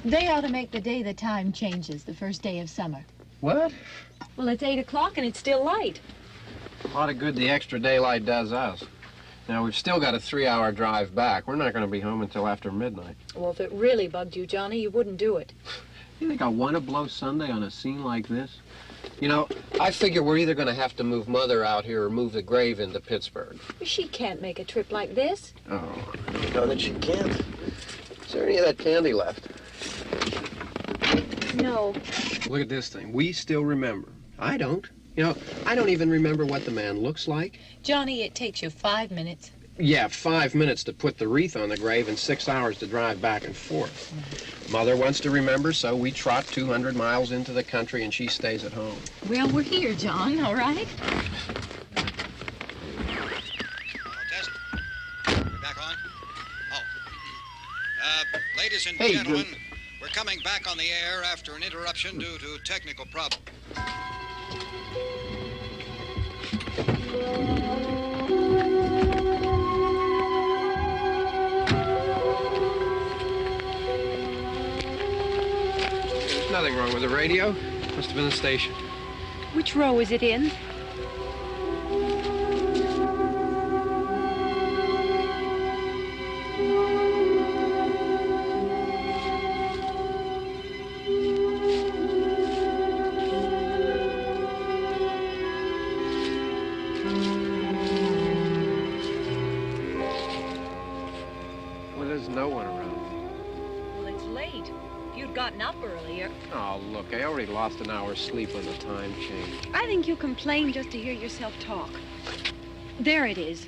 They ought to make the day the time changes, the first day of summer. What? Well, it's 8 o'clock and it's still light. A lot of good the extra daylight does us. Now, we've still got a 3-hour drive back. We're not going to be home until after midnight. Well, if it really bugged you, Johnny, you wouldn't do it. You think I want to blow Sunday on a scene like this? You know, I figure we're either going to have to move Mother out here or move the grave into Pittsburgh. She can't make a trip like this. Oh, I know that she can't. Is there any of that candy left? No. Look at this thing. We still remember. I don't. You know, I don't even remember what the man looks like. Johnny, it takes you 5 minutes. Yeah, 5 minutes to put the wreath on the grave and 6 hours to drive back and forth. Mother wants to remember, so we trot 200 miles into the country and she stays at home. Well, we're here, John, all right? Test. We're back on? Oh. Ladies and Hey, gentlemen, we're coming back on the air after an interruption due to technical problem. There's nothing wrong with the radio. Must have been the station. Which row is it in? Well, there's no one around. Well, it's late. If you'd gotten up earlier. Oh, look, I already lost an hour's sleep on the time change. I think you complain just to hear yourself talk. There it is.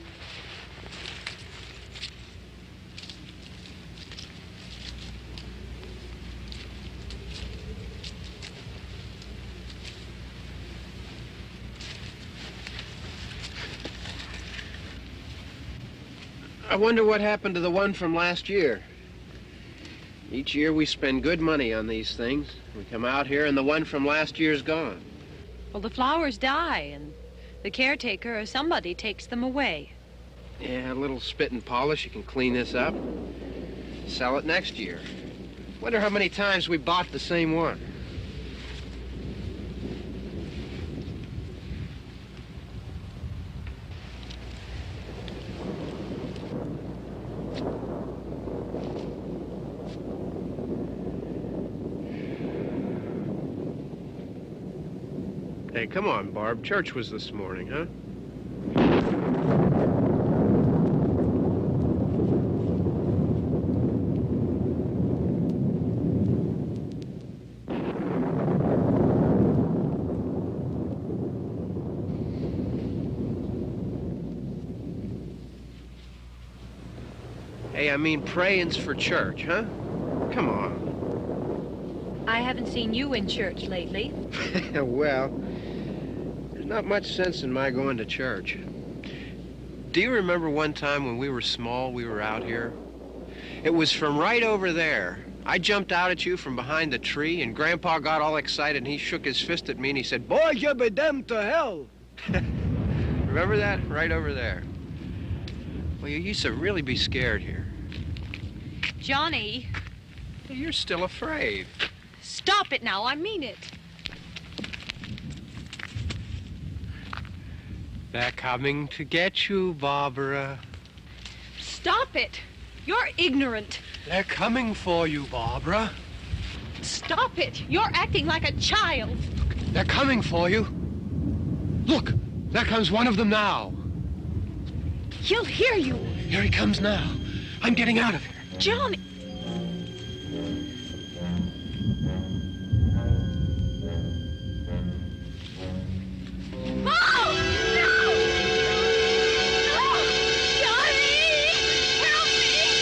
I wonder what happened to the one from last year. Each year we spend good money on these things. We come out here and the one from last year's gone. Well, the flowers die, and the caretaker or somebody takes them away. Yeah, a little spit and polish. You can clean this up. Sell it next year. Wonder how many times we bought the same one. Hey, come on, Barb. Church was this morning, huh? Hey, I mean praying's for church, huh? Come on. I haven't seen you in church lately. Well, there's not much sense in my going to church. Do you remember one time when we were small, we were out here? It was from right over there. I jumped out at you from behind the tree, and Grandpa got all excited, and he shook his fist at me, and he said, "Boys, you'll be damned to hell." Remember that? Right over there. Well, you used to really be scared here. Johnny, You're still afraid. stop it now. I mean it. They're coming to get you, Barbara. Stop it. You're ignorant. They're coming for you, Barbara. Stop it. You're acting like a child. They're coming for you. Look, there comes one of them now. He'll hear you. Here he comes now. I'm getting out of here. Johnny. Oh! No! No! Johnny! Help me!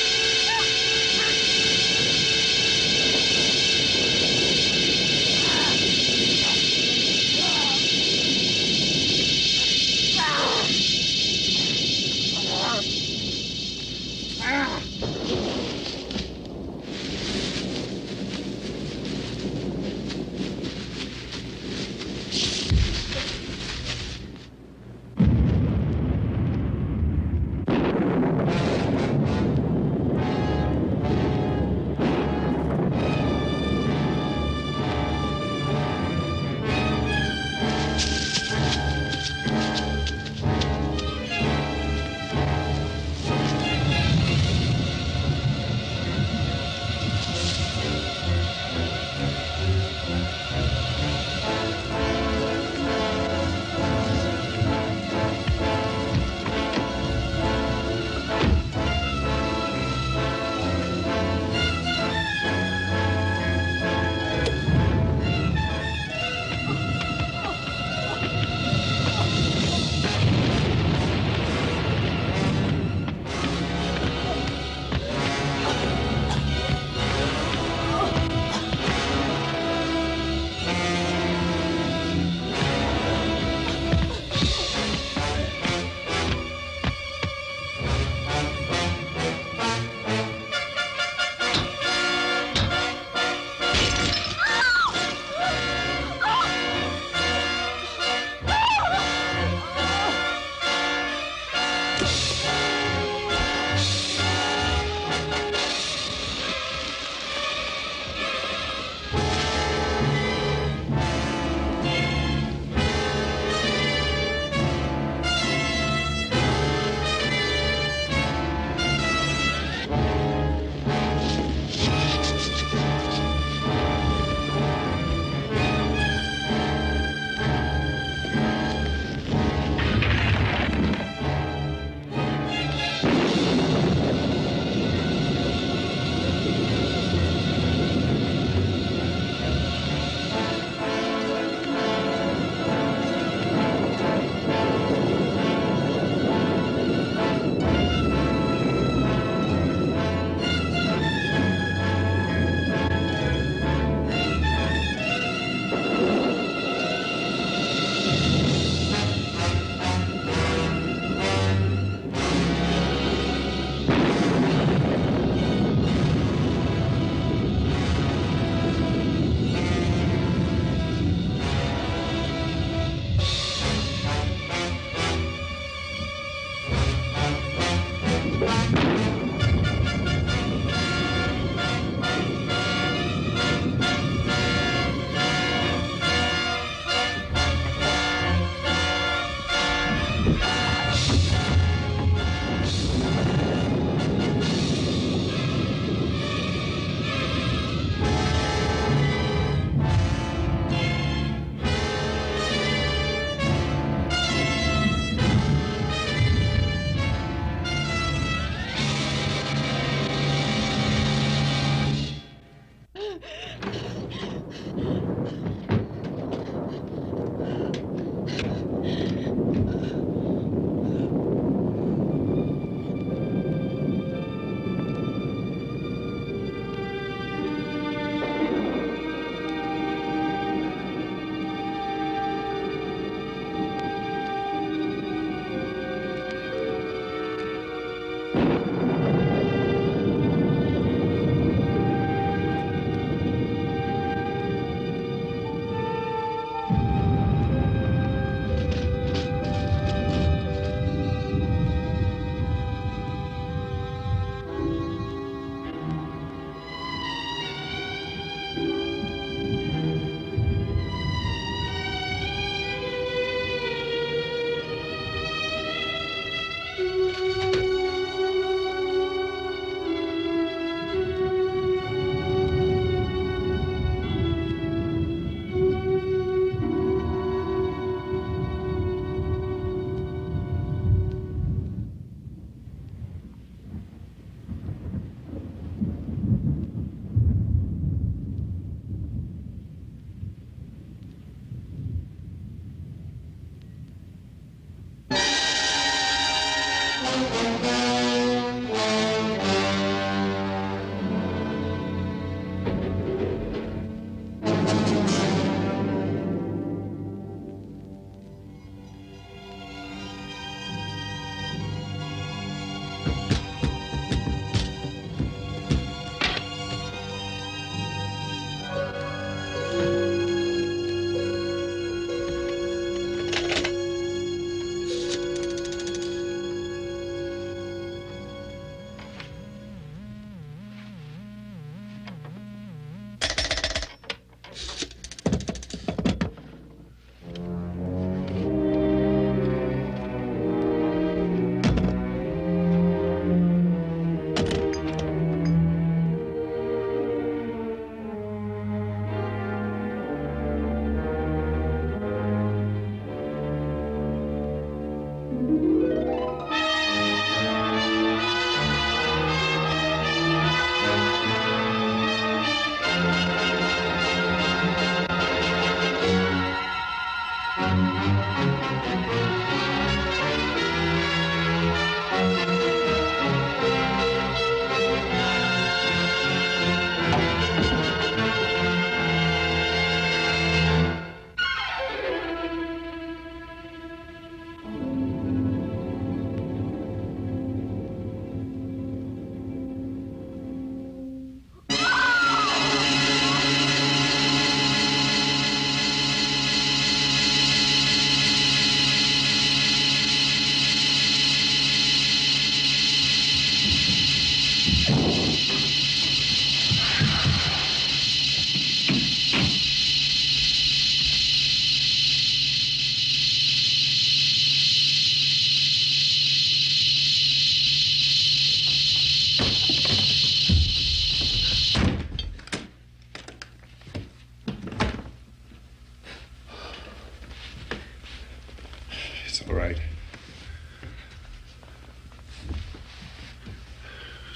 All right.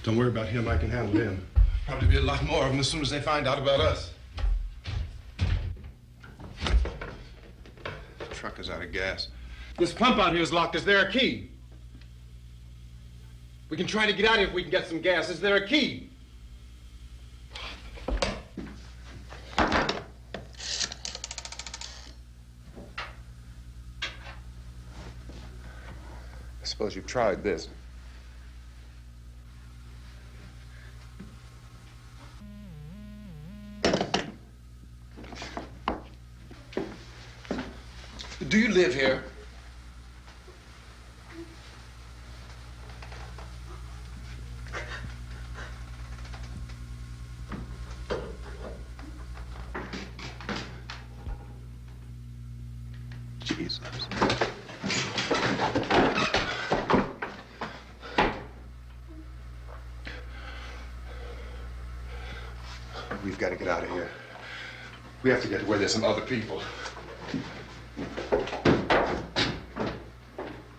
Don't worry about him. I can handle him. Probably be a lot more of them as soon as they find out about us. The truck is out of gas. This pump out here is locked. Is there a key? We can try to get out of here if we can get some gas. Is there a key? I suppose you've tried this. Do you live here? Jesus. We've got to get out of here. We have to get to where there's some other people.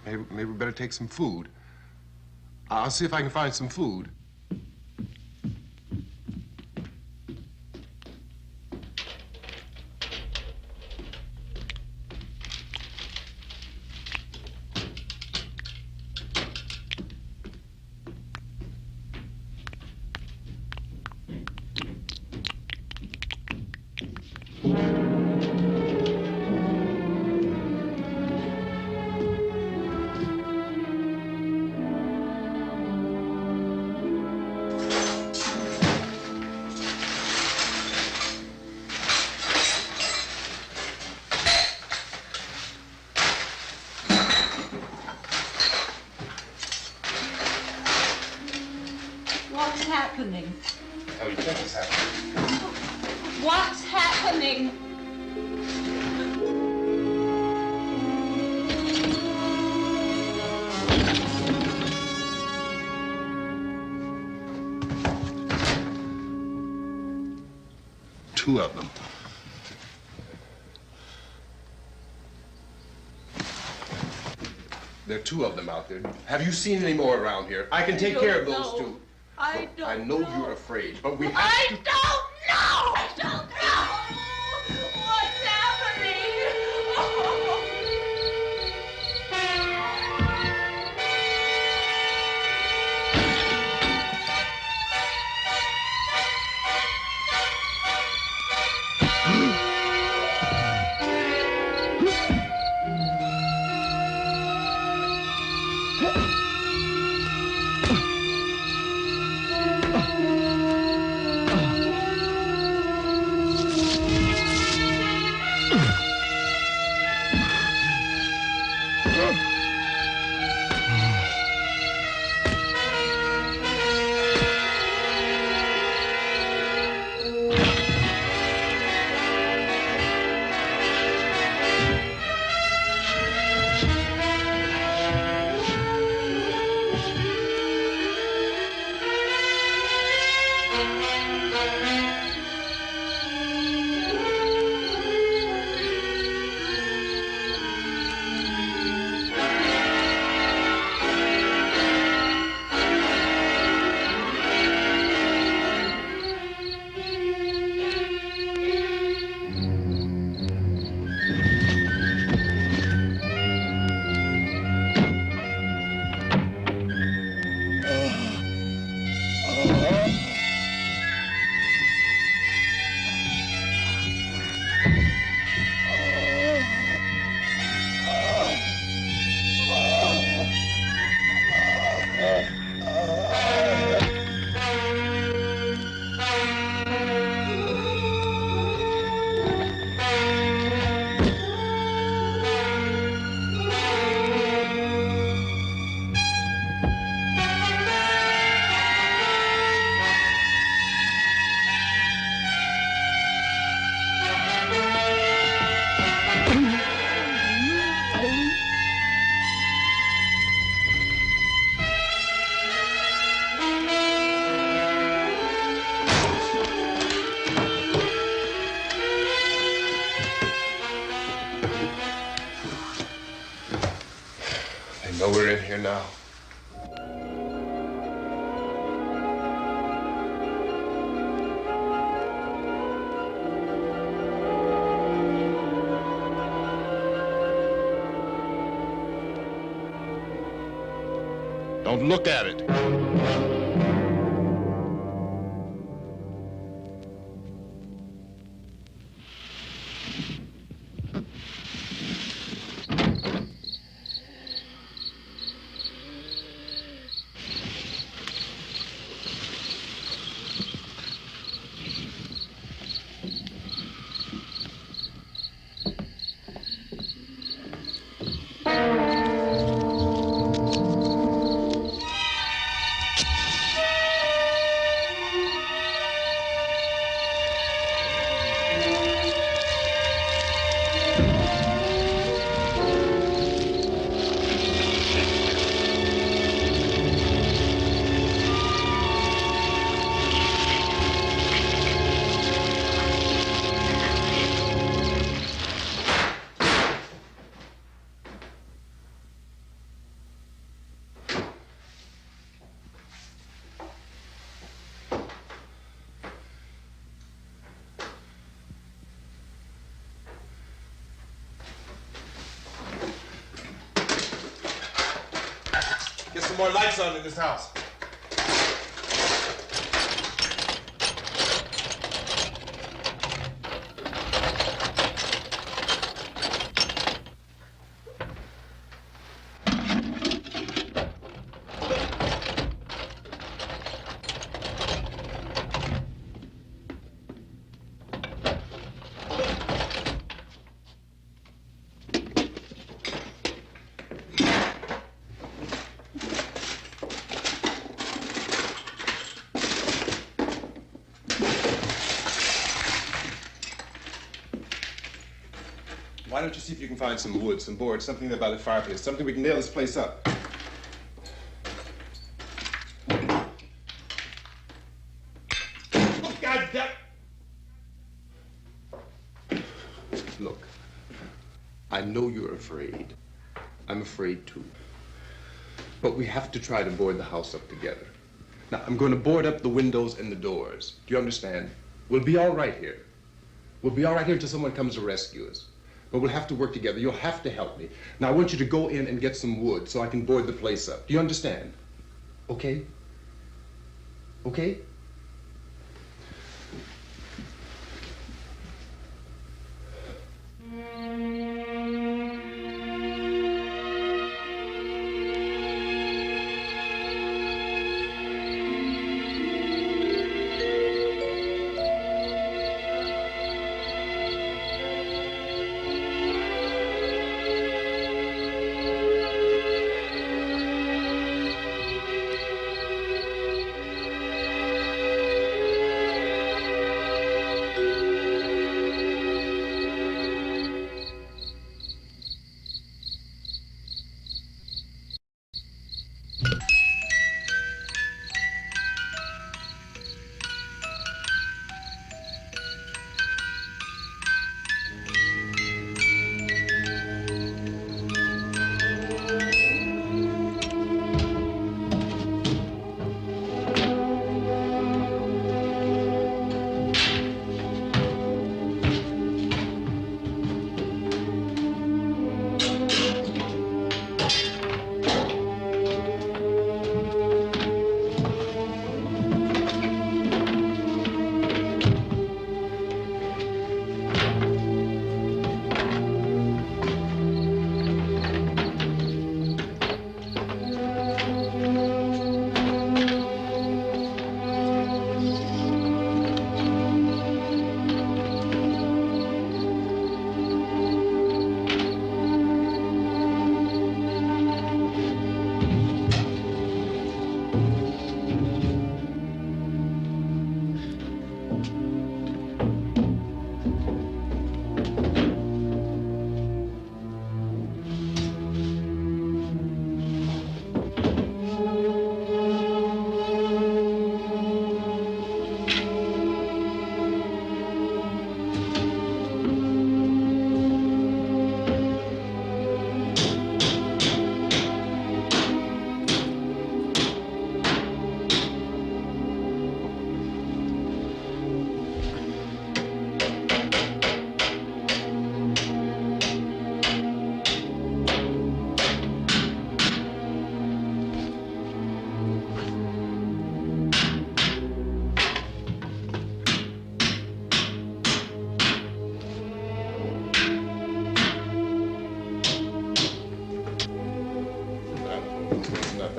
Maybe we better take some food. I'll see if I can find some food. What's happening? Oh, you think it's happening? What's happening? Two of them. There are two of them out there. Have you seen any more around here? I can take care of those two. I don't I know you're afraid, but we have I to... don't know! I don't know! What's happening? So we're in here now. Don't look at it. Get some more lights on in this house. Why don't you see if you can find some wood, some boards, something about the fireplace, something we can nail this place up. Oh, God damn! Look, I know you're afraid. I'm afraid too. But we have to try to board the house up together. Now, I'm going to board up the windows and the doors. Do you understand? We'll be all right here. We'll be all right here until someone comes to rescue us. But we'll have to work together. You'll have to help me. Now, I want you to go in and get some wood so I can board the place up. Do you understand? Okay? Okay?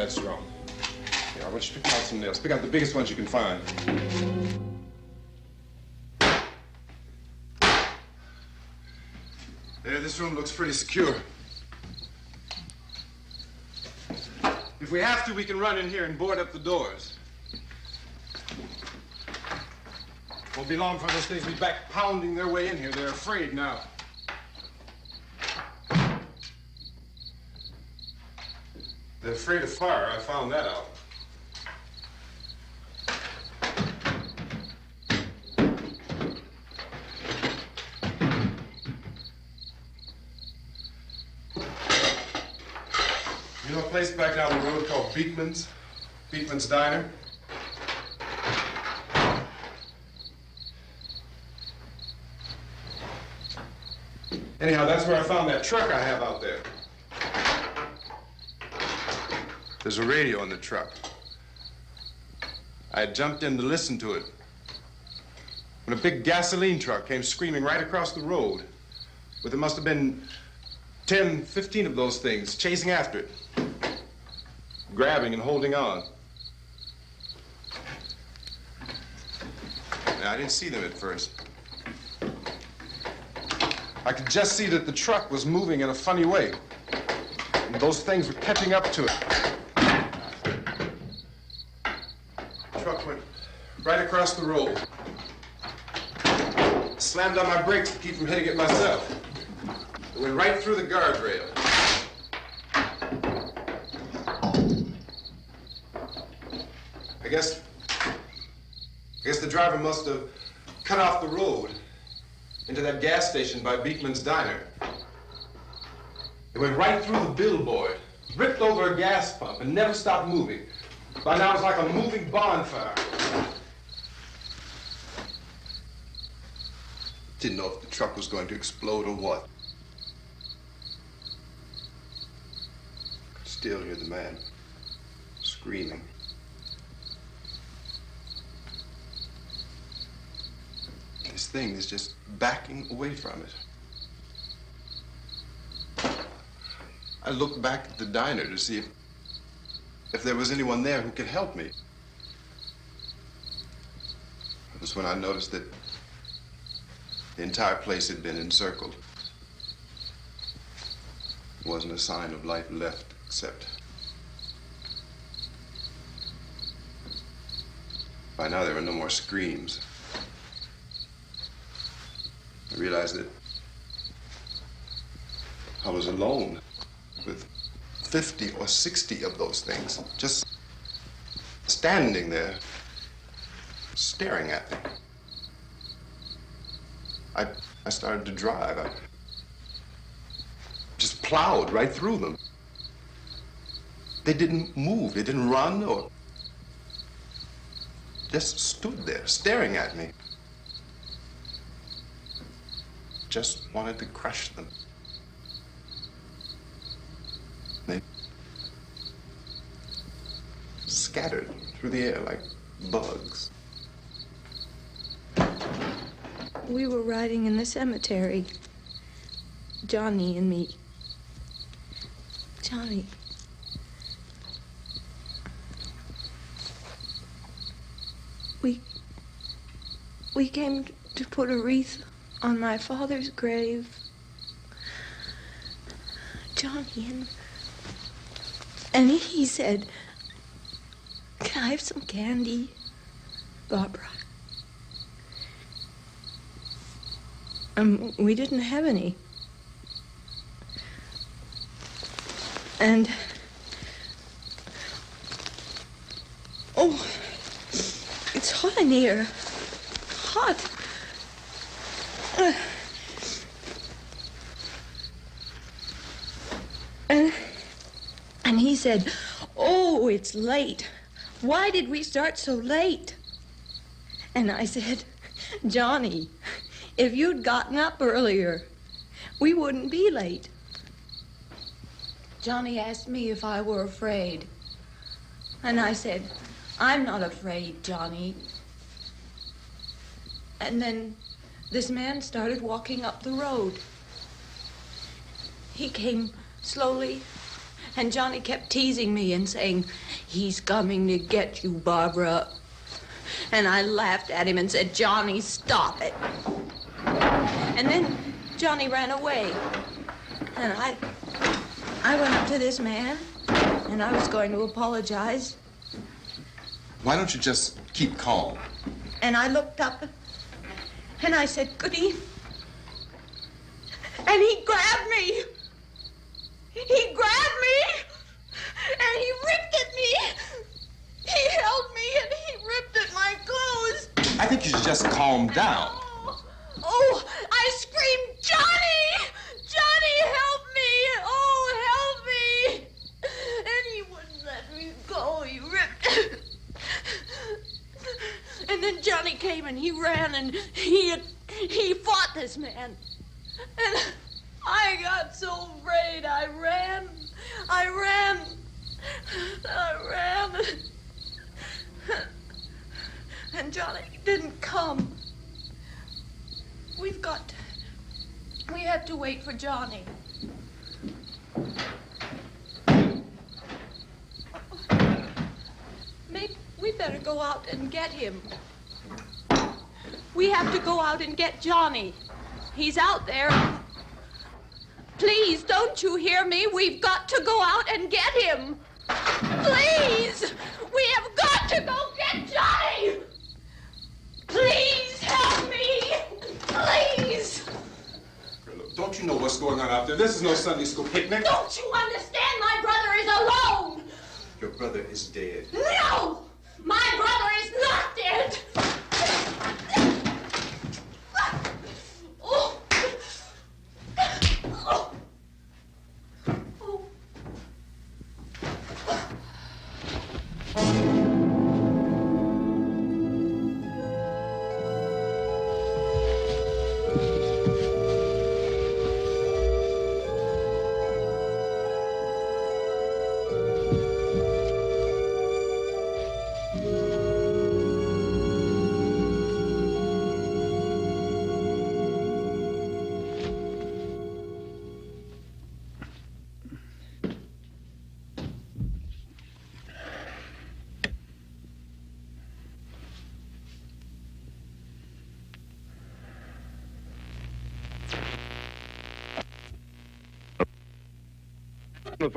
That's wrong. Here, I want you to pick out some nails. Pick out the biggest ones you can find. There, this room looks pretty secure. If we have to, we can run in here and board up the doors. Won't be long for those things to be back pounding their way in here. They're afraid now. They're afraid of fire. I found that out. You know a place back down the road called Beekman's? Beekman's Diner? Anyhow, that's where I found that truck I have out there. There's a radio in the truck. I had jumped in to listen to it when a big gasoline truck came screaming right across the road with there must have been 10, 15 of those things chasing after it, grabbing and holding on. Now, I didn't see them at first. I could just see that the truck was moving in a funny way. And those things were catching up to it. The truck went right across the road. Slammed on my brakes to keep from hitting it myself. It went right through the guardrail. I guess the driver must have cut off the road into that gas station by Beekman's Diner. It went right through the billboard, ripped over a gas pump, and never stopped moving. By now, it's like a moving bonfire. Didn't know if the truck was going to explode or what. Could still hear the man screaming. This thing is just backing away from it. I looked back at the diner to see if there was anyone there who could help me. It was when I noticed that the entire place had been encircled. There wasn't a sign of life left except by now there were no more screams. I realized that I was alone with 50 or 60 of those things, just standing there, staring at me. I started to drive. I just plowed right through them. They didn't move, they didn't run or just stood there staring at me. Just wanted to crush them. They scattered through the air like bugs. We were riding in the cemetery, Johnny and me. Johnny. We came to put a wreath on my father's grave. Johnny, and he said, "Can I have some candy, Barbara?" We didn't have any. And oh, it's hot in here. Hot. And he said, "Oh, it's late. Why did we start so late?" And I said, "Johnny, if you'd gotten up earlier, we wouldn't be late." Johnny asked me if I were afraid. And I said, "I'm not afraid, Johnny." And then this man started walking up the road. He came slowly And Johnny kept teasing me and saying, "He's coming to get you, Barbara." And I laughed at him and said, "Johnny, stop it." And then Johnny ran away. And I went up to this man, and I was going to apologize. Why don't you just keep calm? And I looked up, and I said, "Goody." And he grabbed me. He grabbed me, and he ripped at me. He held me, and he ripped at my clothes. I think you should just calm down. Oh, I screamed, "Johnny! Johnny, help me! Oh, help me!" And he wouldn't let me go. He ripped. And then Johnny came and he ran and he fought this man. And I got so afraid. I ran. And Johnny didn't come. We have to wait for Johnny. Maybe we better go out and get him. We have to go out and get Johnny. He's out there. Please, don't you hear me? We've got to go out and get him. Please! We have got to go get Johnny! Please help me! Please! Don't you know what's going on out there? This is no Sunday school picnic. Don't you understand? My brother is alone! Your brother is dead. No! My brother is not dead! Oh. Oh. Oh.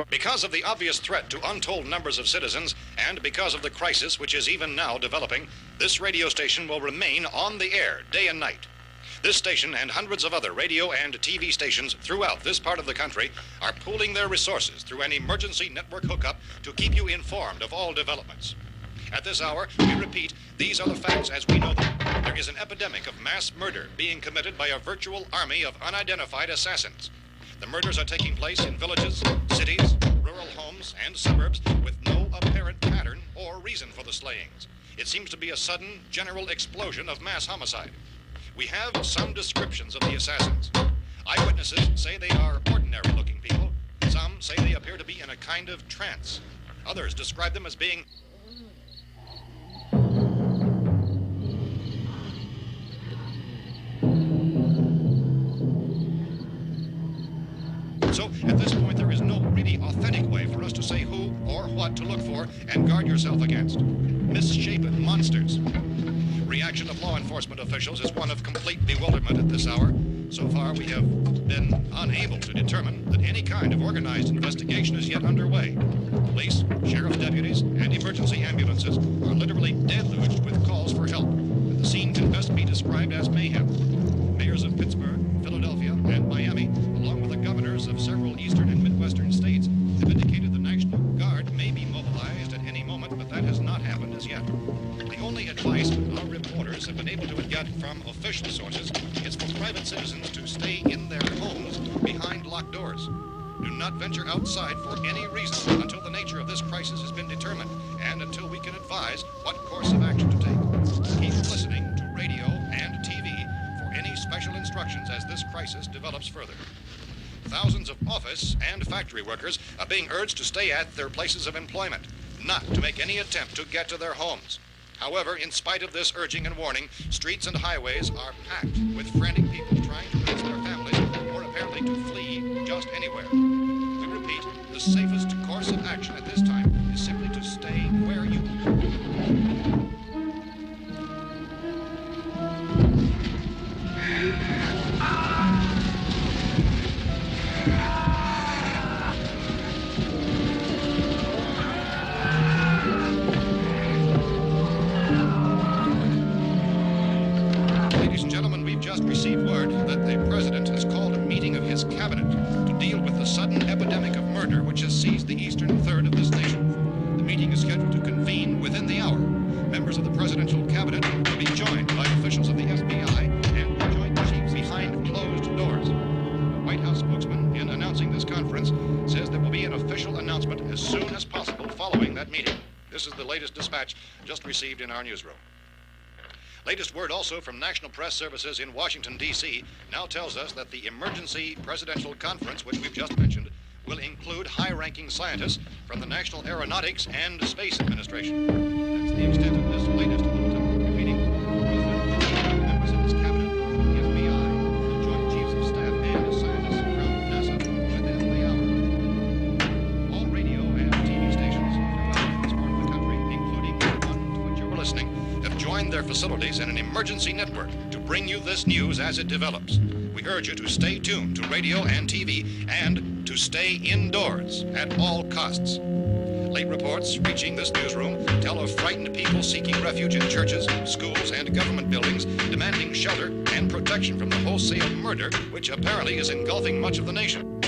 Because of the obvious threat to untold numbers of citizens, and because of the crisis which is even now developing, this radio station will remain on the air day and night. This station and hundreds of other radio and TV stations throughout this part of the country are pooling their resources through an emergency network hookup to keep you informed of all developments. At this hour, we repeat, these are the facts as we know them. There is an epidemic of mass murder being committed by a virtual army of unidentified assassins. The murders are taking place in villages, cities, rural homes, and suburbs with no apparent pattern or reason for the slayings. It seems to be a sudden, general explosion of mass homicide. We have some descriptions of the assassins. Eyewitnesses say they are ordinary-looking people. Some say they appear to be in a kind of trance. Others describe them as being So, at this point, there is no really authentic way for us to say who or what to look for and guard yourself against. Misshapen monsters. Reaction of law enforcement officials is one of complete bewilderment at this hour. So far, we have been unable to determine that any kind of organized investigation is yet underway. Police, sheriff's deputies, and emergency ambulances are literally deluged with calls for help. The scene can best be described as mayhem. Mayors of Pittsburgh, Philadelphia, and Miami, along with the governors of several eastern and midwestern states, have indicated the National Guard may be mobilized at any moment, but that has not happened as yet. The only advice our reporters have been able to get from official sources is for private citizens to stay in their homes behind locked doors. Do not venture outside for any reason until the nature of this crisis has been determined and until we can advise what course of action to take. Keep listening to radio and TV for any special instructions as this crisis develops further. Thousands of office and factory workers are being urged to stay at their places of employment, not to make any attempt to get to their homes. However, in spite of this urging and warning, streets and highways are packed with frantic people trying to raise their families or apparently to flee just anywhere. We repeat, the safest course that the president has called a meeting of his cabinet to deal with the sudden epidemic of murder which has seized the eastern third of this nation. The meeting is scheduled to convene within the hour. Members of the presidential cabinet will be joined by officials of the FBI and the joint chiefs behind closed doors. The White House spokesman, in announcing this conference, says there will be an official announcement as soon as possible following that meeting. This is the latest dispatch just received in our newsroom. Latest word also from National Press Services in Washington, D.C. now tells us that the emergency presidential conference, which we've just mentioned, will include high-ranking scientists from the National Aeronautics and Space Administration. That's the extent of this latest bulletin. Repeating, members of his cabinet, the FBI, the Joint Chiefs of Staff, and scientists from NASA within the hour. All radio and TV stations throughout this part of the country, including the one to which you're listening, have joined their facilities in an emergency network to bring you this news as it develops. We urge you to stay tuned to radio and TV and to stay indoors at all costs. Late reports reaching this newsroom tell of frightened people seeking refuge in churches, schools, and government buildings, demanding shelter and protection from the wholesale murder which apparently is engulfing much of the nation.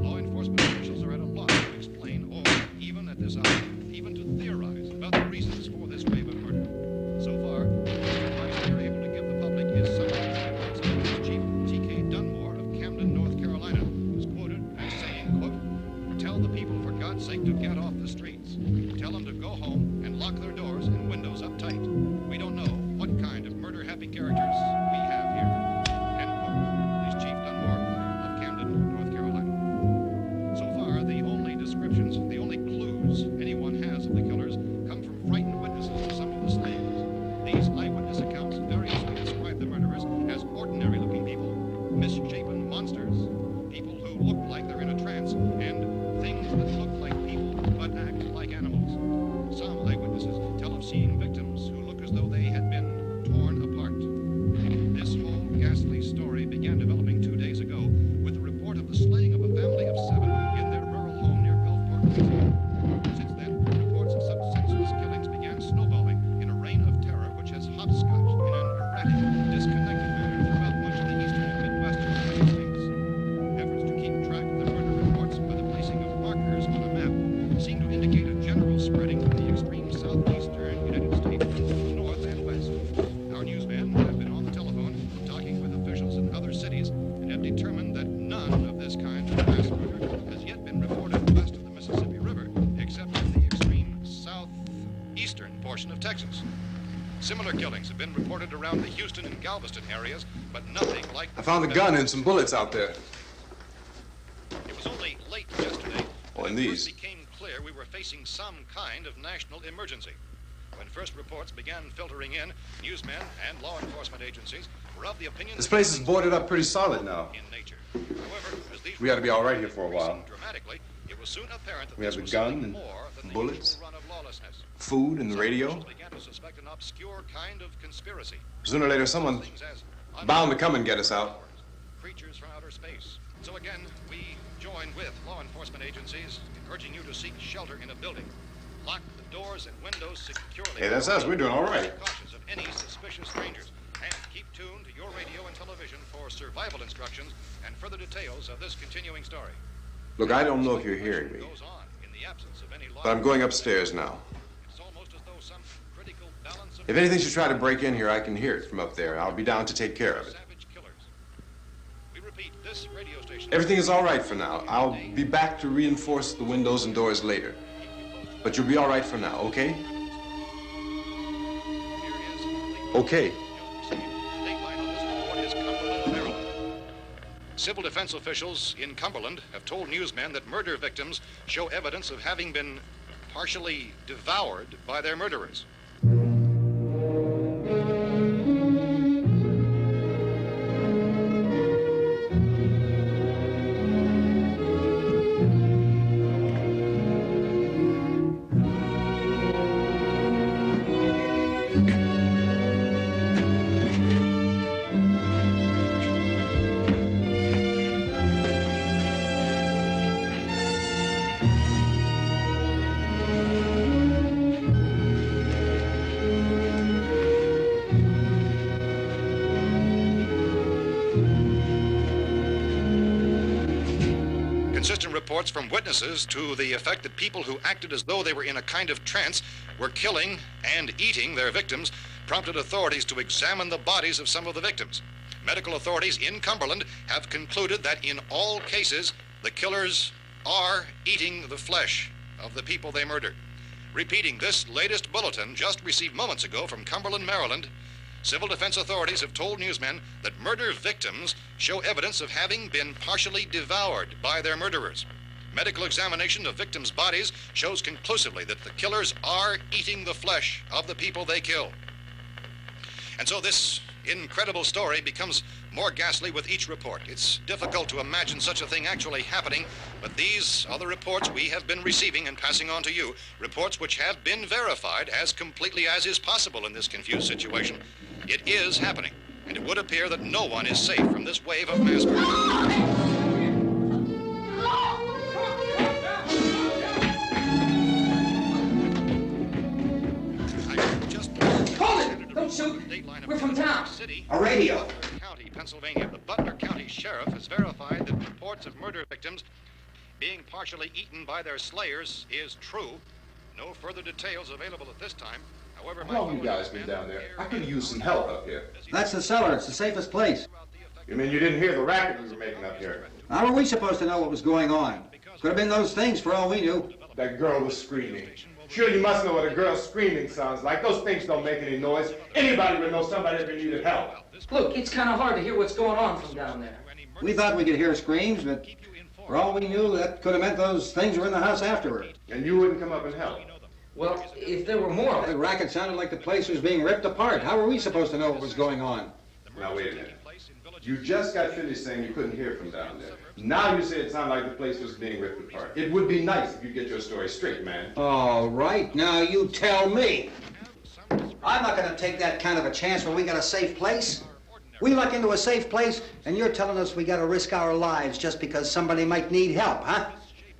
Law enforcement officials are at a loss to explain or, even at this hour, even to theorize about the reasons for this wave of murder. So far, the advice they're able to give the public is summary statements of Police Chief T.K. Dunmore of Camden, North Carolina, who's quoted as saying, quote, "Tell the people for God's sake to get off the streets. Tell them to go home and lock their doors and windows up tight. We don't know what kind of murder-happy characters we have here." End quote. Police Chief Dunmore of Camden, North Carolina. So far, the only descriptions, the only clues anyone has of the killers come from frightened witnesses to some of the slayings. These eyewitness accounts variously describe the murderers as ordinary-looking people, misshapen monsters, people who look like they're in a trance, and things that look like people but act like animals. Some eyewitnesses tell of seeing victims who look as though they had been torn apart. This whole ghastly story began developing 2 days ago with the report of the slaying of a family of 7 in their rural home near Gulfport, Louisiana. Since then, reports of such senseless killings began snowballing in a reign of terror which has hopscotched in an erratic, disconnected manner throughout much of the eastern and midwestern United States. Efforts to keep track of the murder reports by the placing of markers on a map seem to indicate a general spreading from the extreme southeastern United States to the north and west. Our newsmen have been on the telephone talking with officials in other cities and have determined that none of this kind of mass murder has yet been reported west of the Mississippi River, except in the extreme southeastern portion of Texas. Similar killings have been reported around the Houston and Galveston areas, but nothing like... I found the gun and some bullets out there. It was only late yesterday Oh, that and it these. first became clear we were facing some kind of national emergency. When first reports began filtering in, newsmen and law enforcement agencies were of the opinion This that place is things boarded up were pretty solid now. in nature. However, as these We ought to be all right here reports for a began while. increasing dramatically, it was soon apparent that We have this the was gun something and more than the bullets, usual run of lawlessness. Food and the Some radio. officials began to suspect an obscure kind of conspiracy. Sooner or later, someone's Things as bound to come and get us out. creatures from outer space. So again, we join with law enforcement agencies in urging you to seek shelter in a building. Lock the doors and windows securely. Hey, that's us. We're doing all right. Be cautious of any suspicious strangers. And keep tuned to your radio and television for survival instructions and further details of this continuing story. Look, I don't know if you're hearing me, Goes on in the absence of any law. but I'm going upstairs now. It's almost as though some critical balance of If anything should try to break in here, I can hear it from up there. I'll be down to take care of it. savage killers. We repeat, this radio station. Everything is all right for now. I'll be back to reinforce the windows and doors later. But you'll be all right for now, okay? Okay. Civil defense officials in Cumberland have told newsmen that murder victims show evidence of having been partially devoured by their murderers. Inconsistent reports from witnesses to the effect that people who acted as though they were in a kind of trance were killing and eating their victims prompted authorities to examine the bodies of some of the victims. Medical authorities in Cumberland have concluded that in all cases, the killers are eating the flesh of the people they murdered. Repeating this latest bulletin just received moments ago from Cumberland, Maryland, civil defense authorities have told newsmen that murder victims show evidence of having been partially devoured by their murderers. Medical examination of victims' bodies shows conclusively that the killers are eating the flesh of the people they kill. And so this incredible story becomes more ghastly with each report. It's difficult to imagine such a thing actually happening, but these are the reports we have been receiving and passing on to you, reports which have been verified as completely as is possible in this confused situation. It is happening, and it would appear that no one is safe from this wave of mass murder. Don't shoot! We're from town. A radio. County, Pennsylvania. The Butler County Sheriff has verified that reports of murder victims being partially eaten by their slayers is true. No further details available at this time. However, How long you guys been down there? I could use some help up here. That's the cellar. It's the safest place. You mean you didn't hear the racket we were making up here? How were we supposed to know what was going on? Could have been those things for all we knew. That girl was screaming. Sure, you must know what a girl screaming sounds like. Those things don't make any noise. Anybody would know somebody ever needed help. Look, it's kind of hard to hear what's going on from down there. We thought we could hear screams, but for all we knew, that could have meant those things were in the house afterward. And you wouldn't come up and help? Well, if there were more... The racket sounded like the place was being ripped apart. How were we supposed to know what was going on? Now, wait a minute. You just got finished saying you couldn't hear from down there. Now you say it sounded like the place was being ripped apart. It would be nice if you get your story straight, man. All right, now you tell me. I'm not going to take that kind of a chance when we got a safe place. We luck into a safe place, and you're telling us we got to risk our lives just because somebody might need help, huh?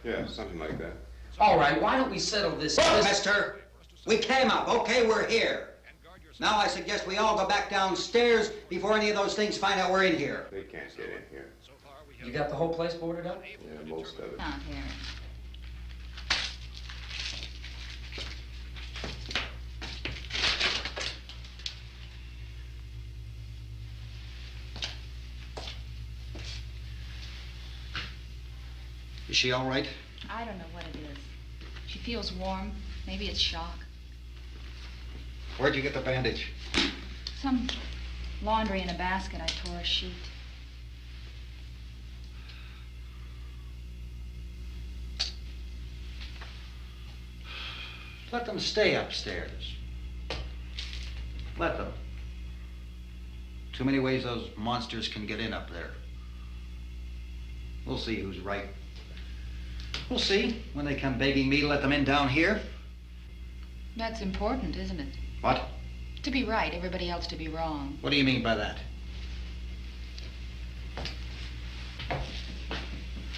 Yeah, something like that. All right, why don't we settle this... Mister, we came up. Okay, we're here. Now I suggest we all go back downstairs before any of those things find out we're in here. They can't get in here. You got the whole place boarded up? Yeah, most of it. Oh, Harry. Is she all right? I don't know what it is. She feels warm. Maybe it's shock. Where'd you get the bandage? Some laundry in a basket. I tore a sheet. Let them stay upstairs. Let them. Too many ways those monsters can get in up there. We'll see who's right. We'll see when they come begging me to let them in down here. That's important, isn't it? What? To be right, everybody else to be wrong. What do you mean by that?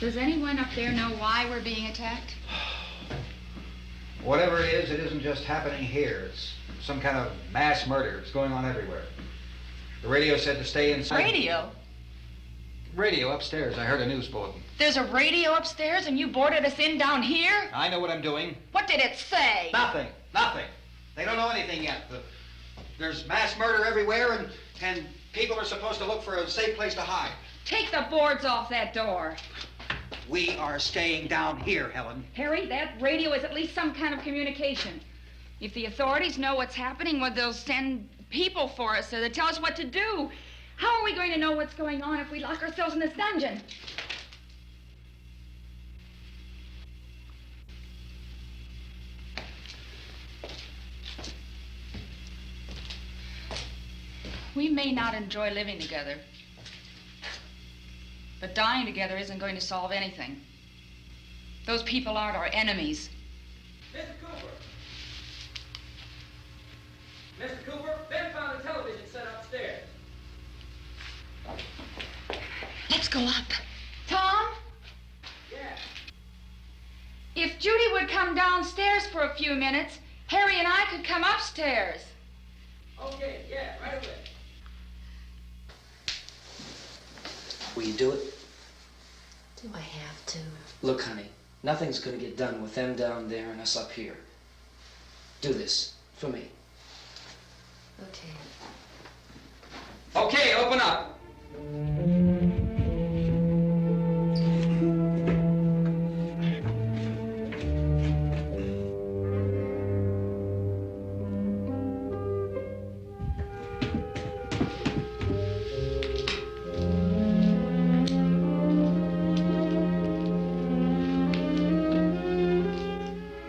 Does anyone up there know why we're being attacked? Whatever it is, it isn't just happening here. It's some kind of mass murder. It's going on everywhere. The radio said to stay inside. Radio? Radio upstairs. I heard a news bulletin. There's a radio upstairs and you boarded us in down here? I know what I'm doing. What did it say? Nothing. Nothing. They don't know anything yet. There's mass murder everywhere, and people are supposed to look for a safe place to hide. Take the boards off that door. We are staying down here, Helen. Harry, that radio is at least some kind of communication. If the authorities know what's happening, well, they'll send people for us to tell us what to do. How are we going to know what's going on if we lock ourselves in this dungeon? We may not enjoy living together, but dying together isn't going to solve anything. Those people aren't our enemies. Mr. Cooper! Mr. Cooper, Ben found a television set upstairs. Let's go up. Tom? Yeah. If Judy would come downstairs for a few minutes, Harry and I could come upstairs. Okay, yeah, right away. Will you do it? Do I have to? Look, honey, nothing's gonna get done with them down there and us up here. Do this for me. Okay. Okay, open up.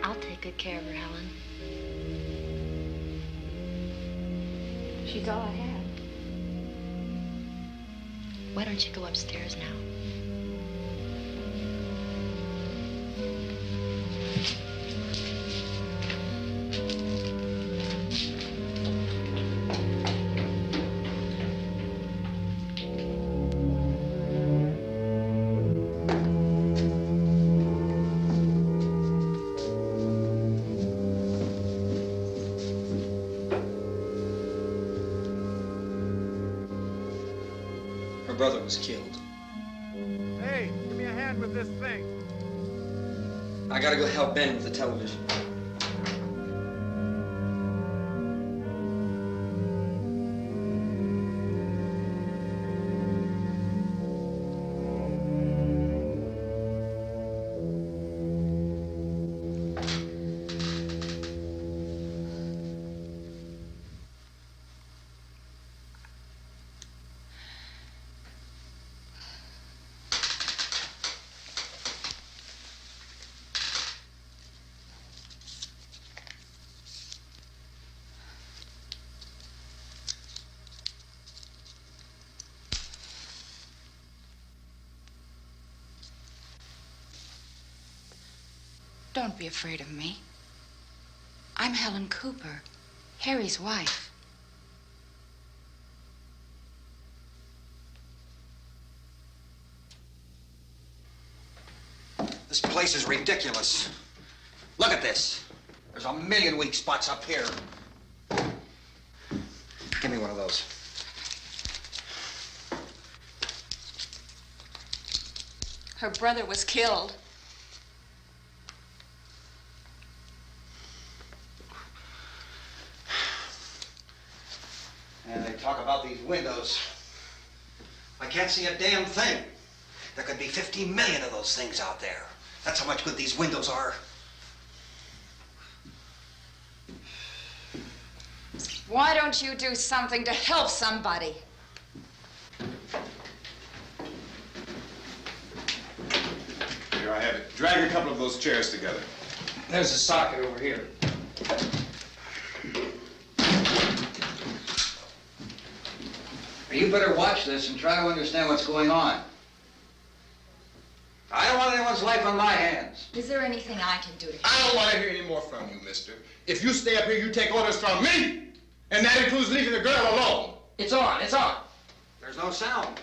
I'll take good care of her, Helen. She's all I have. Why don't you go upstairs now? Her brother was killed. Hey, give me a hand with this thing. I gotta go help Ben with the television. Don't be afraid of me. I'm Helen Cooper, Harry's wife. This place is ridiculous. Look at this. There's a million weak spots up here. Give me one of those. Her brother was killed. And they talk about these windows. I can't see a damn thing. There could be 15 million of those things out there. That's how much good these windows are. Why don't you do something to help somebody? Here, I have it. Drag a couple of those chairs together. There's a socket over here. You better watch this and try to understand what's going on. I don't want anyone's life on my hands. Is there anything I can do to help? I don't want to hear any more from you, mister. If you stay up here, you take orders from me. And that includes leaving the girl alone. It's on, it's on. There's no sound.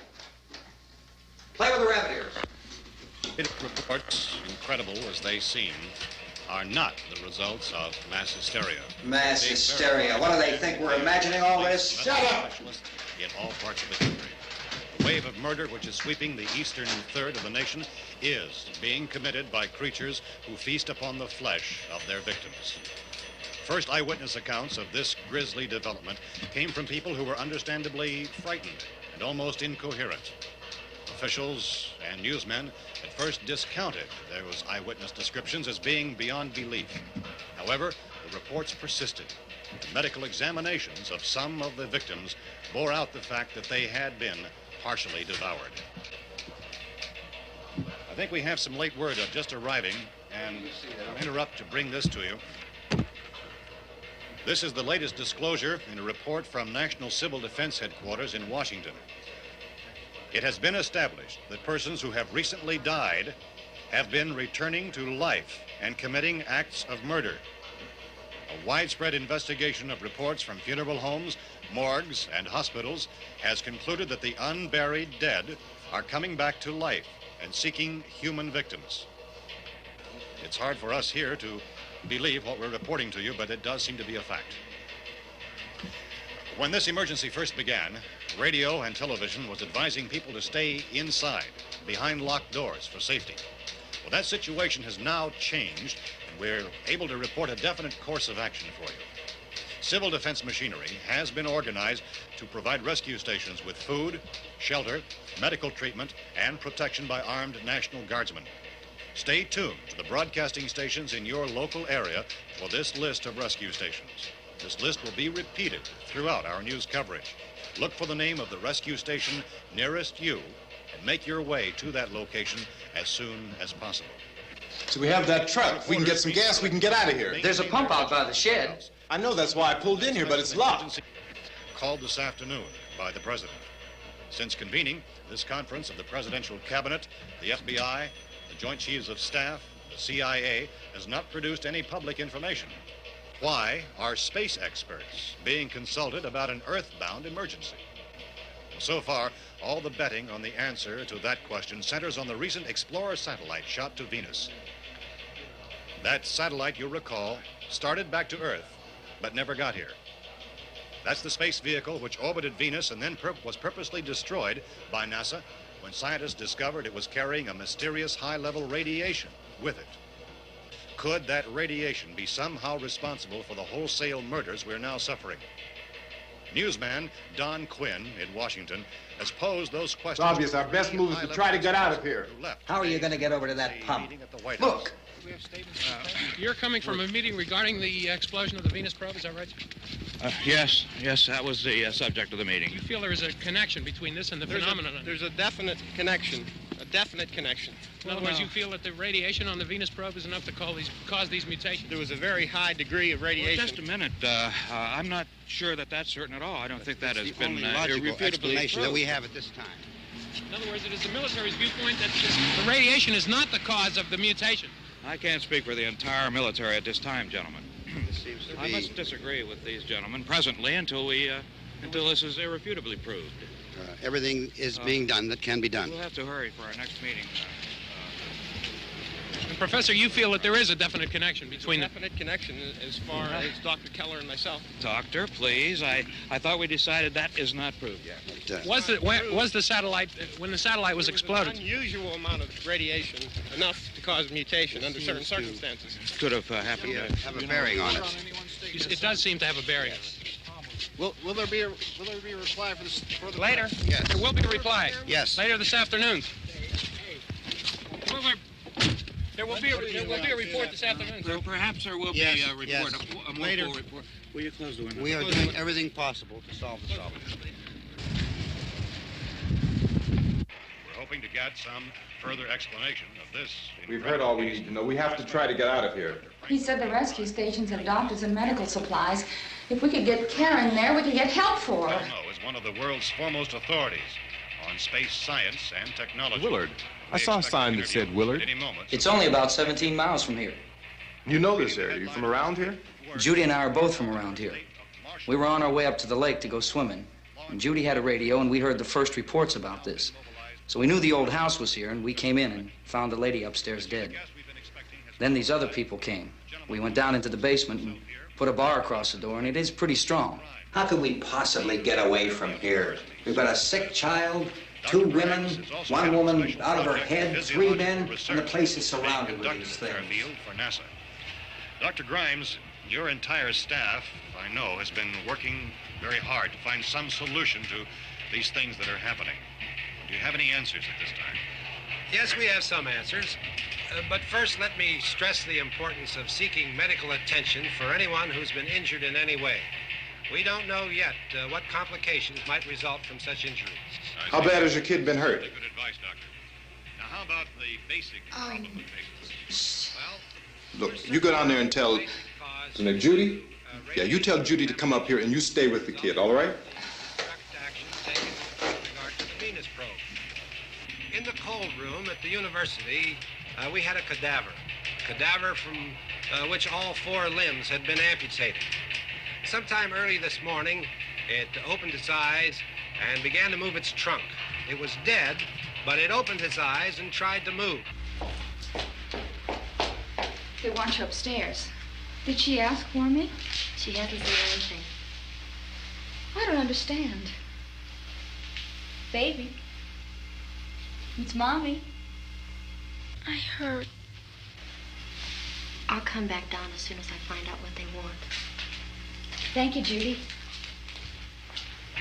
Play with the rabbit ears. Reports, incredible as they seem, are not the results of mass hysteria. Mass hysteria. What do they think? We're imagining all this? Shut up! In all parts of the country. The wave of murder which is sweeping the eastern third of the nation is being committed by creatures who feast upon the flesh of their victims. First eyewitness accounts of this grisly development came from people who were understandably frightened and almost incoherent. Officials and newsmen at first discounted those eyewitness descriptions as being beyond belief. However, the reports persisted. The medical examinations of some of the victims bore out the fact that they had been partially devoured. I think we have some late word just arriving, and I'll interrupt to bring this to you. This is the latest disclosure in a report from National Civil Defense Headquarters in Washington. It has been established that persons who have recently died have been returning to life and committing acts of murder. A widespread investigation of reports from funeral homes, morgues, and hospitals has concluded that the unburied dead are coming back to life and seeking human victims. It's hard for us here to believe what we're reporting to you, but it does seem to be a fact. When this emergency first began, radio and television was advising people to stay inside, behind locked doors for safety. Well, that situation has now changed, and we're able to report a definite course of action for you. Civil defense machinery has been organized to provide rescue stations with food, shelter, medical treatment, and protection by armed National Guardsmen. Stay tuned to the broadcasting stations in your local area for this list of rescue stations. This list will be repeated throughout our news coverage. Look for the name of the rescue station nearest you and make your way to that location as soon as possible. So we have that truck. If we can get some gas, we can get out of here. There's a pump out by the shed. I know, that's why I pulled in here, but it's locked. Called this afternoon by the President. Since convening this conference of the Presidential Cabinet, the FBI, the Joint Chiefs of Staff, the CIA has not produced any public information. Why are space experts being consulted about an earthbound emergency? So far, all the betting on the answer to that question centers on the recent Explorer satellite shot to Venus. That satellite, you'll recall, started back to Earth, but never got here. That's the space vehicle which orbited Venus and then was purposely destroyed by NASA when scientists discovered it was carrying a mysterious high-level radiation with it. Could that radiation be somehow responsible for the wholesale murders we're now suffering? Newsman Don Quinn in Washington has posed those questions. It's obvious our best move is to try to get out of here. How are you going to get over to that pump? Look. You're coming from a meeting regarding the explosion of the Venus probe, is that right? Yes, that was the subject of the meeting. Do you feel there is a connection between this and the phenomenon? There's a definite connection. In other words, you feel that the radiation on the Venus probe is enough to cause these mutations? There was a very high degree of radiation. Well, just a minute. I'm not sure that that's certain at all. I don't think that has been logical explanation that we have at this time. In other words, it is the military's viewpoint that the radiation is not the cause of the mutation. I can't speak for the entire military at this time, gentlemen. I must disagree with these gentlemen presently until this is irrefutably proved. Everything is being done that can be done. We'll have to hurry for our next meeting. And Professor, you feel that there is a definite connection between definite connection as far as Dr. Keller and myself. Doctor, please. I thought we decided that is not proved yet. Was the satellite, when the satellite was exploded? An unusual amount of radiation, enough to cause mutation under certain circumstances. Could have happened. Have a bearing on it. It does seem to have a bearing. Will there be a reply for the later? Yes. There will be a reply. Yes. Later this afternoon. There will be a report this afternoon. Perhaps there will be a report. Yes. A later report. Will you close the window? We are doing everything possible to solve the problem. We're hoping to get some further explanation of this. We've heard all we need to know. We have to try to get out of here. He said the rescue stations have doctors and medical supplies. If we could get Karen there, we could get help for her. Romero is one of the world's foremost authorities on space science and technology. Willard. I saw a sign that said Willard. It's only about 17 miles from here. You know this area. You from around here? Judy and I are both from around here. We were on our way up to the lake to go swimming, and Judy had a radio, and we heard the first reports about this. So we knew the old house was here, and we came in and found the lady upstairs dead. Then these other people came. We went down into the basement and put a bar across the door, and it is pretty strong. How could we possibly get away from here? We've got a sick child, 2 women, 1 woman out of her head, 3 men, and the place is surrounded with these things. For NASA. Dr. Grimes, your entire staff, I know, has been working very hard to find some solution to these things that are happening. Do you have any answers at this time? Yes, we have some answers. But first, let me stress the importance of seeking medical attention for anyone who's been injured in any way. We don't know yet what complications might result from such injuries. How bad has your kid been hurt? Good advice, Doctor. Now, how about the basic problem of patients? Look, you go down there and tell Judy? Yeah, you tell Judy to come up here and you stay with the kid, all right? In the cold room at the university, we had a cadaver from which all 4 limbs had been amputated. Sometime early this morning, it opened its eyes and began to move its trunk. It was dead, but it opened its eyes and tried to move. They want you upstairs. Did she ask for me? She hasn't said anything. I don't understand. Baby, it's Mommy. I heard. I'll come back down as soon as I find out what they want. Thank you, Judy.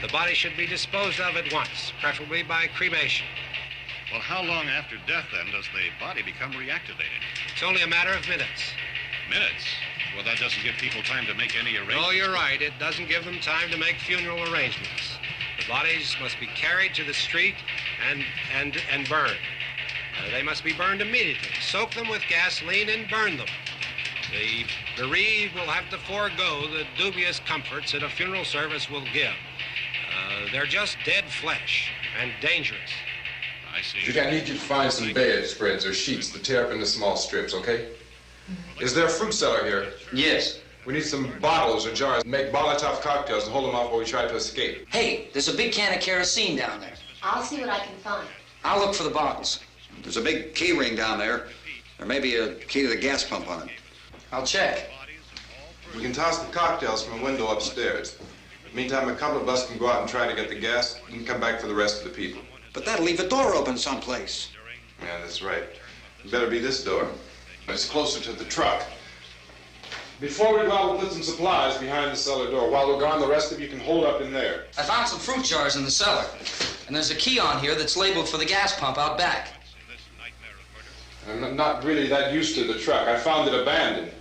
The body should be disposed of at once, preferably by cremation. Well, how long after death, then, does the body become reactivated? It's only a matter of minutes. Minutes? Well, that doesn't give people time to make any arrangements. No, you're right. It doesn't give them time to make funeral arrangements. The bodies must be carried to the street and burned. They must be burned immediately. Soak them with gasoline and burn them. The bereaved will have to forego the dubious comforts that a funeral service will give. They're just dead flesh and dangerous. I see. Judy, I need you to find some bedspreads or sheets to tear up into small strips, okay? Is there a fruit cellar here? Yes. We need some bottles or jars. Make Molotov cocktails and hold them off while we try to escape. Hey, there's a big can of kerosene down there. I'll see what I can find. I'll look for the bottles. There's a big key ring down there. There may be a key to the gas pump on it. I'll check. We can toss the cocktails from a window upstairs. Meantime, a couple of us can go out and try to get the gas and come back for the rest of the people. But that'll leave the door open someplace. Yeah, that's right. It better be this door. It's closer to the truck. Before we go out, we'll put some supplies behind the cellar door. While we're gone, the rest of you can hold up in there. I found some fruit jars in the cellar. And there's a key on here that's labeled for the gas pump out back. I'm not really that used to the truck. I found it abandoned.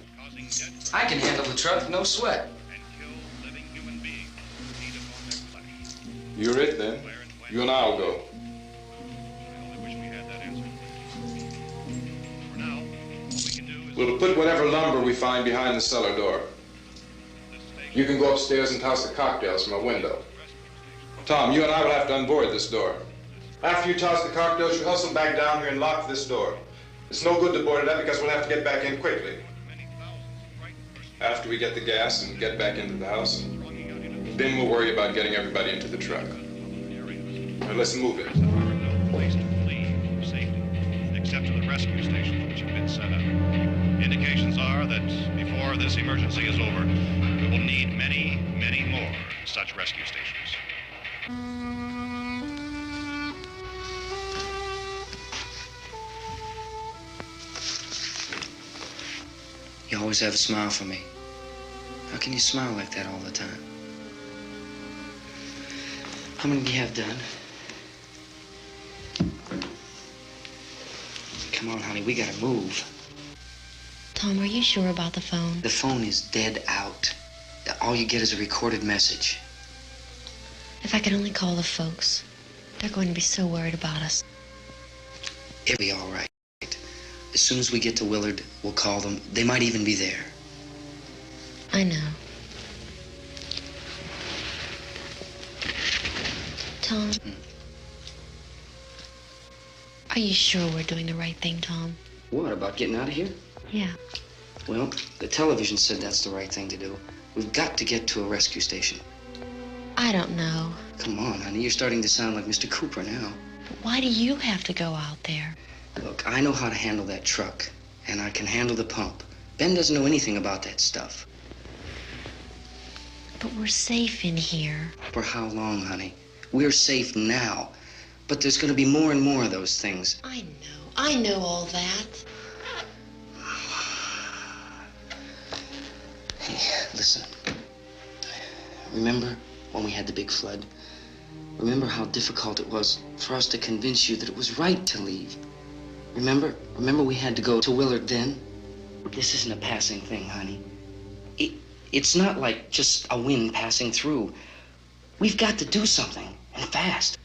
I can handle the truck, no sweat. You're it, then. You and I'll go. We'll put whatever lumber we find behind the cellar door. You can go upstairs and toss the cocktails from a window. Tom, you and I will have to unboard this door. After you toss the cocktails, you hustle back down here and lock this door. It's no good to board it up because we'll have to get back in quickly. After we get the gas and get back into the house, then we'll worry about getting everybody into the truck. Now let's move it. No place to flee for safety, except to the rescue stations which have been set up. Indications are that before this emergency is over, we will need many, many more such rescue stations. You always have a smile for me. How can you smile like that all the time? How many do you have done? Come on, honey, we gotta move. Tom, are you sure about the phone? The phone is dead out. All you get is a recorded message. If I could only call the folks. They're going to be so worried about us. It'll be all right. As soon as we get to Willard, we'll call them. They might even be there. I know. Tom, are you sure we're doing the right thing, Tom? What, about getting out of here? Yeah. Well, the television said that's the right thing to do. We've got to get to a rescue station. I don't know. Come on, honey, you're starting to sound like Mr. Cooper now. But why do you have to go out there? Look, I know how to handle that truck, and I can handle the pump. Ben doesn't know anything about that stuff. But we're safe in here. For how long, honey? We're safe now. But there's going to be more and more of those things. I know all that. Hey, listen. Remember when we had the big flood? Remember how difficult it was for us to convince you that it was right to leave? Remember we had to go to Willard then? This isn't a passing thing, honey. It's not like just a wind passing through. We've got to do something, and fast.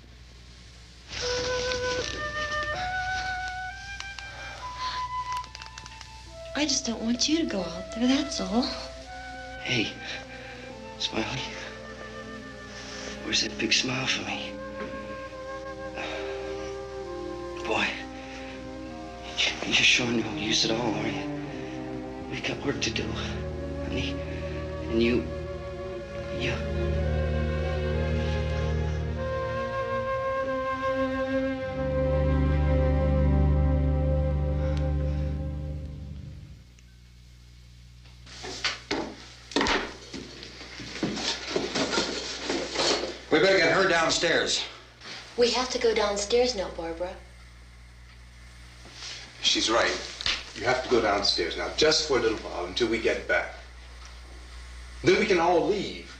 I just don't want you to go out there, that's all. Hey, Smiley. Where's that big smile for me? Boy, you're showing no use at all, aren't you? We've got work to do, honey. And you... downstairs. We have to go downstairs now, Barbara. She's right. You have to go downstairs now, just for a little while, until we get back. Then we can all leave.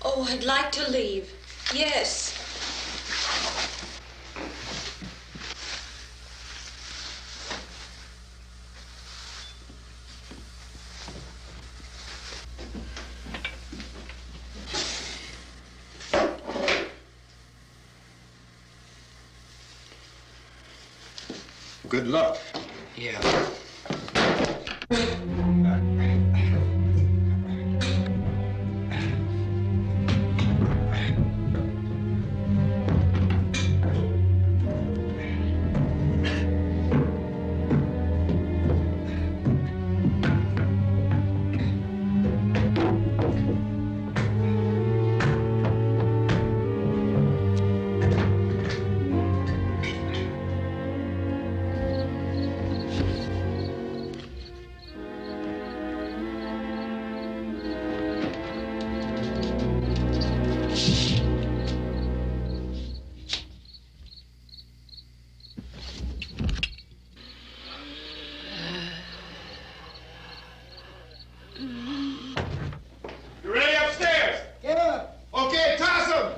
Oh, I'd like to leave. Yes. Good luck. Yeah. You ready upstairs? Yeah. Okay, toss him.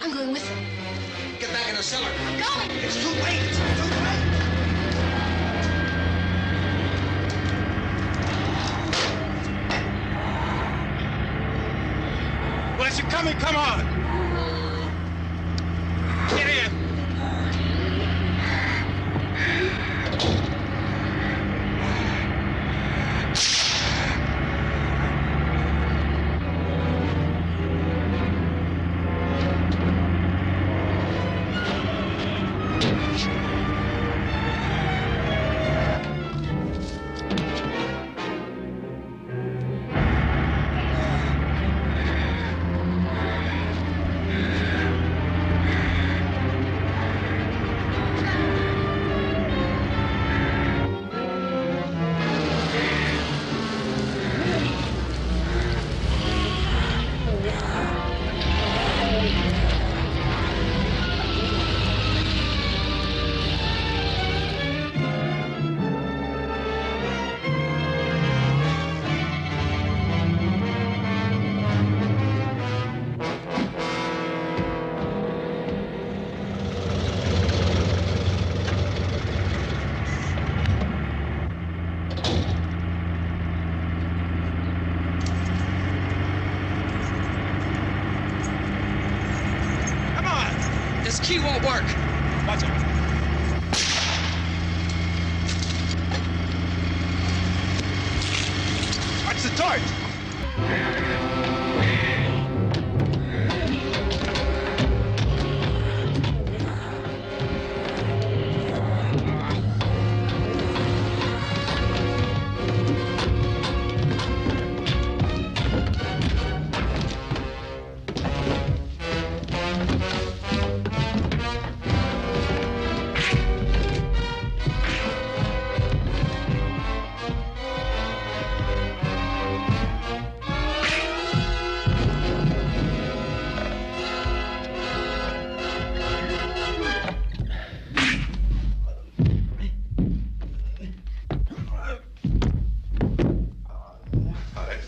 I'm going with him. Get back in the cellar. I'm going. It's too late. It's too late. Well, as you're coming, come on. Get in. This key won't work. Watch it. Watch the torch.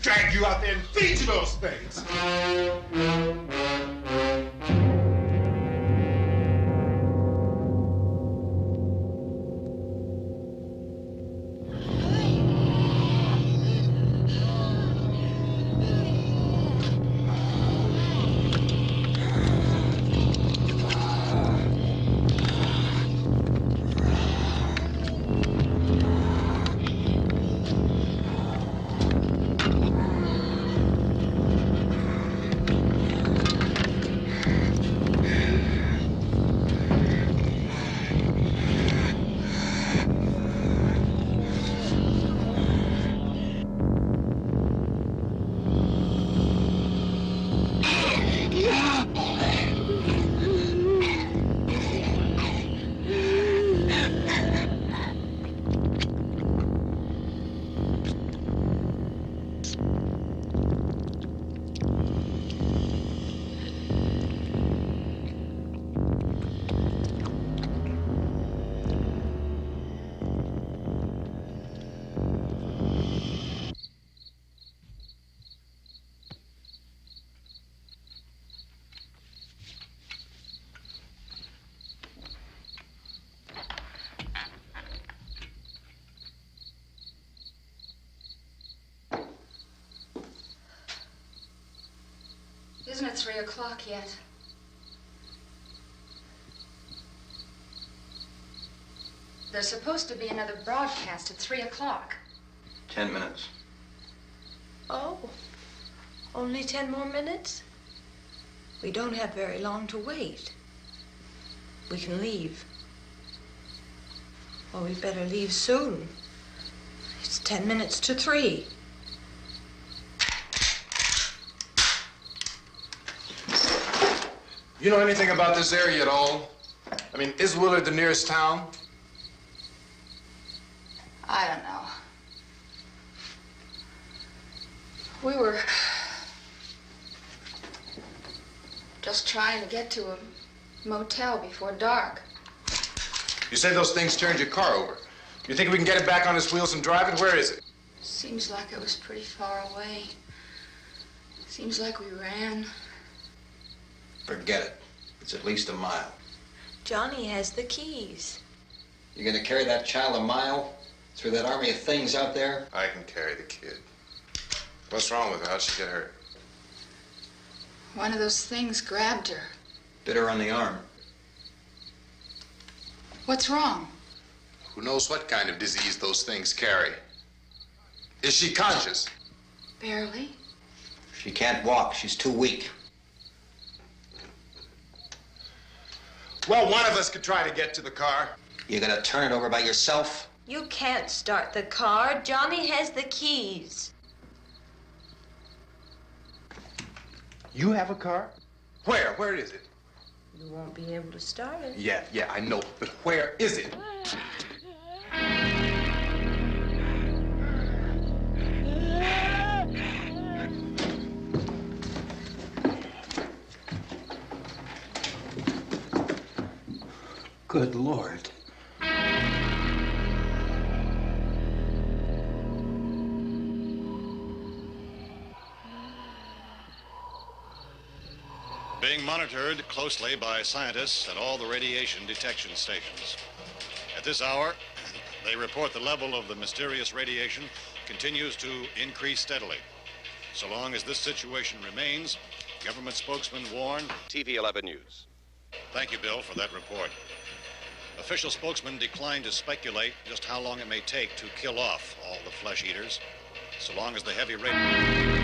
Drag you out there and feed you those things. 3 o'clock yet. There's supposed to be another broadcast at 3 o'clock. 10 minutes. Oh, only 10 more minutes? We don't have very long to wait. We can leave. Well, we better leave soon. It's 10 minutes to 3. You know anything about this area at all? I mean, is Willard the nearest town? I don't know. We were just trying to get to a motel before dark. You say those things turned your car over. You think we can get it back on its wheels and drive it? Where is it? Seems like it was pretty far away. Seems like we ran. Forget it. It's at least a mile. Johnny has the keys. You're gonna carry that child a mile through that army of things out there? I can carry the kid. What's wrong with her? How'd she get hurt? One of those things grabbed her. Bit her on the arm. What's wrong? Who knows what kind of disease those things carry? Is she conscious? Barely. She can't walk. She's too weak. Well, one of us could try to get to the car. You gonna turn it over by yourself? You can't start the car. Johnny has the keys. You have a car? Where? Where is it? You won't be able to start it. Yeah, I know. But where is it? Good Lord. Being monitored closely by scientists at all the radiation detection stations. At this hour, they report the level of the mysterious radiation continues to increase steadily. So long as this situation remains, government spokesmen warn. TV 11 News. Thank you, Bill, for that report. Official spokesmen declined to speculate just how long it may take to kill off all the flesh eaters, so long as the heavy radiation.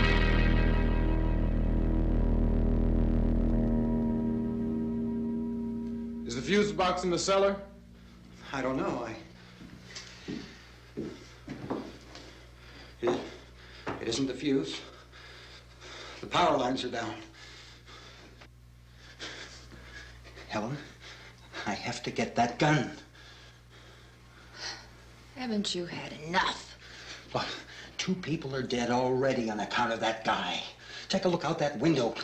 Is the fuse box in the cellar? I don't know. It isn't the fuse. The power lines are down. Helen, I have to get that gun. Haven't you had enough? Look, 2 people are dead already on account of that guy. Take a look out that window.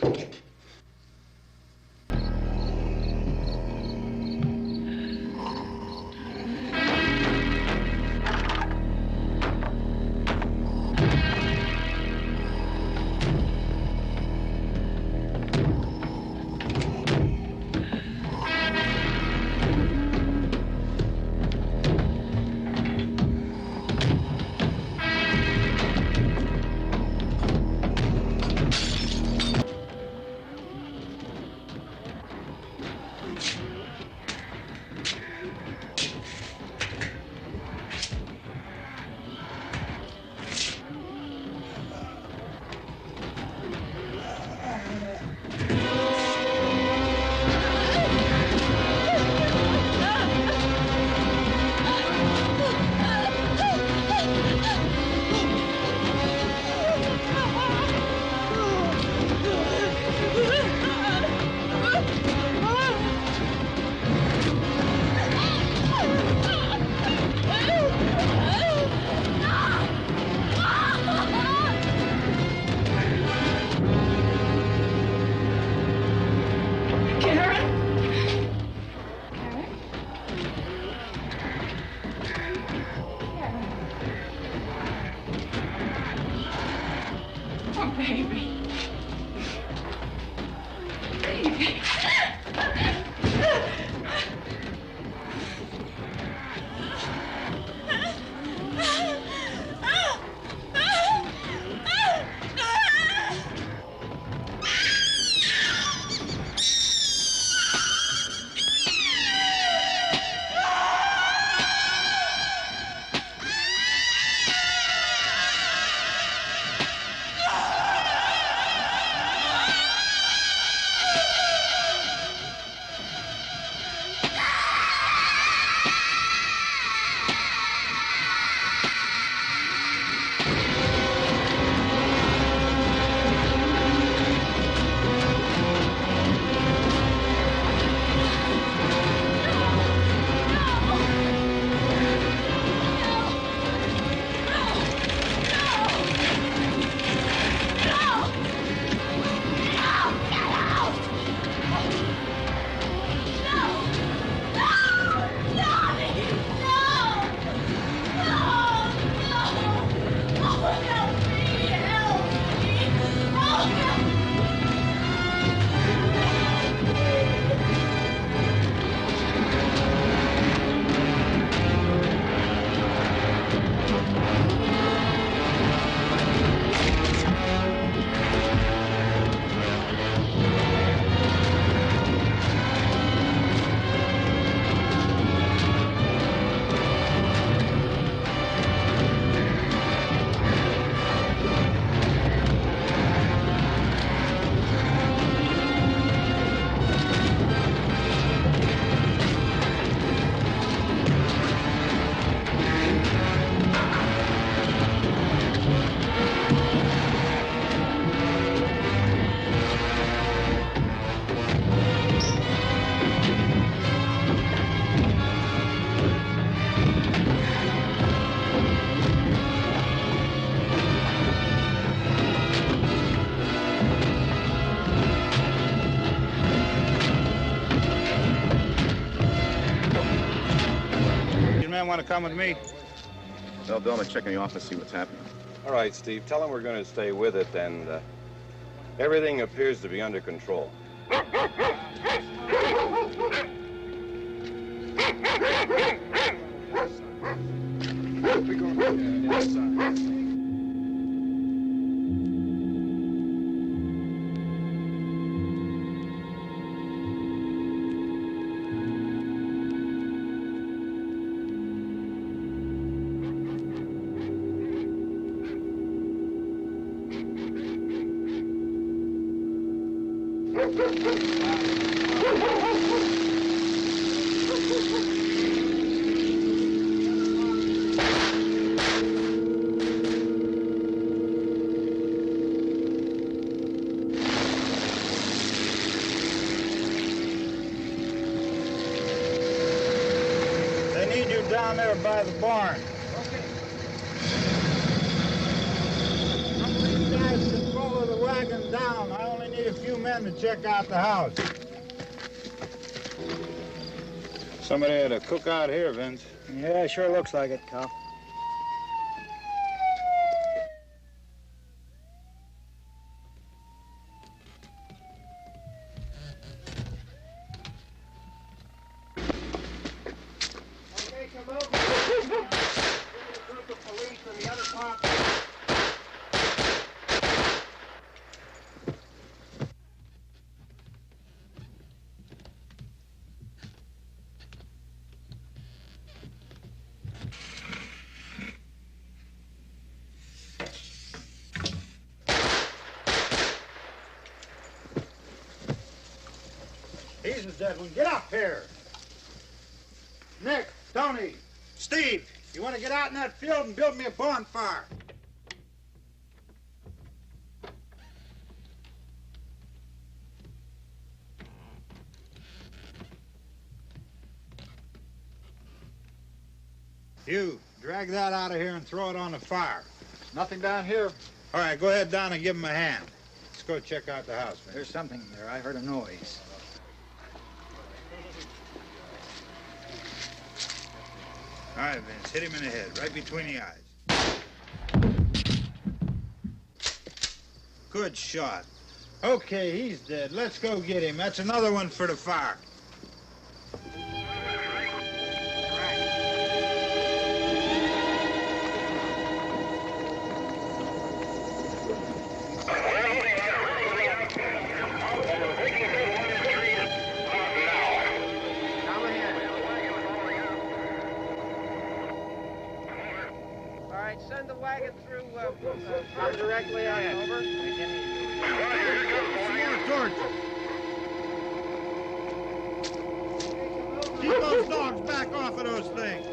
want to come with me? Tell Bill to check in the office, see what's happening. All right, Steve. Tell him we're going to stay with it, and everything appears to be under control. They need you down there by the barn. Some of these guys can follow the wagon down. I only need a few men to check out the house. Somebody had a cookout here, Vince. Yeah, sure looks like it, Cal. He's a dead one. Get up here. Nick, Tony, Steve, you want to get out in that field and build me a bonfire? You, drag that out of here and throw it on the fire. Nothing down here. All right, go ahead down and give him a hand. Let's go check out the house. There's something there. I heard a noise. All right, Vince, hit him in the head, right between the eyes. Good shot. Okay, he's dead. Let's go get him. That's another one for the fire. Send the wagon through directly on over. Some more torches. Keep those dogs back off of those things.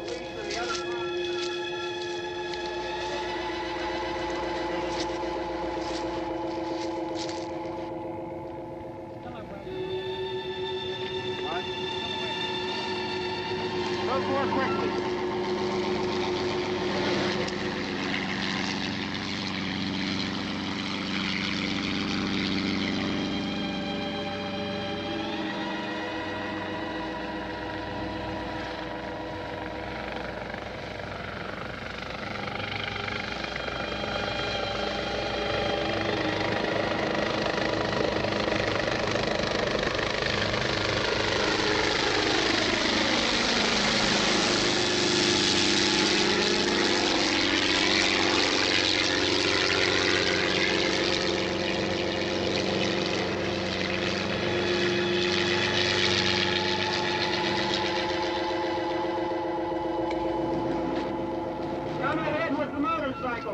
Go more quickly.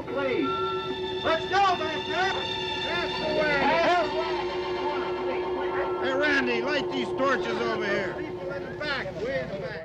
Please. Let's go back there. That's the way. Hey, Randy, light these torches over here. People in the back, way in the back.